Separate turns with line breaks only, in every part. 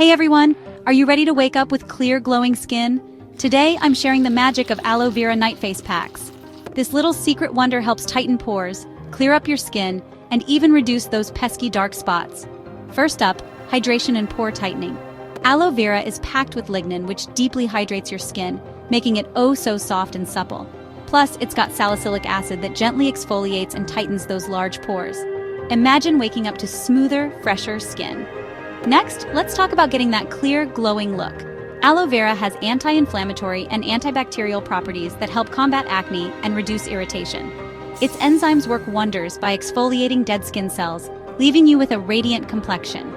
Hey everyone, are you ready to wake up with clear, glowing skin? Today, I'm sharing the magic of Aloe Vera Night Face Packs. This little secret wonder helps tighten pores, clear up your skin, and even reduce those pesky dark spots. First up, hydration and pore tightening. Aloe Vera is packed with lignin, which deeply hydrates your skin, making it oh so soft and supple. Plus, it's got salicylic acid that gently exfoliates and tightens those large pores. Imagine waking up to smoother, fresher skin. Next, let's talk about getting that clear, glowing look. Aloe Vera has anti-inflammatory and antibacterial properties that help combat acne and reduce irritation. Its enzymes work wonders by exfoliating dead skin cells, leaving you with a radiant complexion.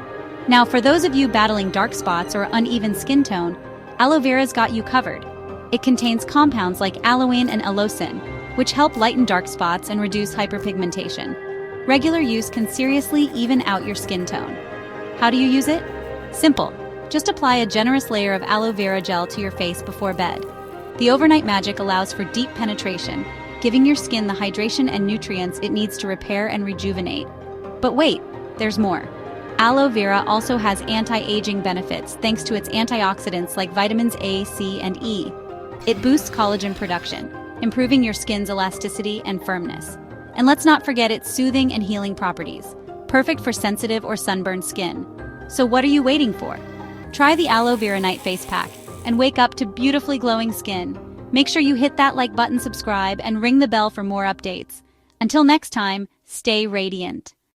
Now, for those of you battling dark spots or uneven skin tone, Aloe Vera's got you covered. It contains compounds like aloin and allicin, which help lighten dark spots and reduce hyperpigmentation. Regular use can seriously even out your skin tone. How do you use it? Simple. Just apply a generous layer of aloe vera gel to your face before bed. The overnight magic allows for deep penetration, giving your skin the hydration and nutrients it needs to repair and rejuvenate. But wait, there's more. Aloe vera also has anti-aging benefits thanks to its antioxidants like vitamins A, C, and E. It boosts collagen production, improving your skin's elasticity and firmness. And let's not forget its soothing and healing properties, perfect for sensitive or sunburned skin. So what are you waiting for? Try the Aloe Vera Night Face Pack and wake up to beautifully glowing skin. Make sure you hit that like button, subscribe, and ring the bell for more updates. Until next time, stay radiant.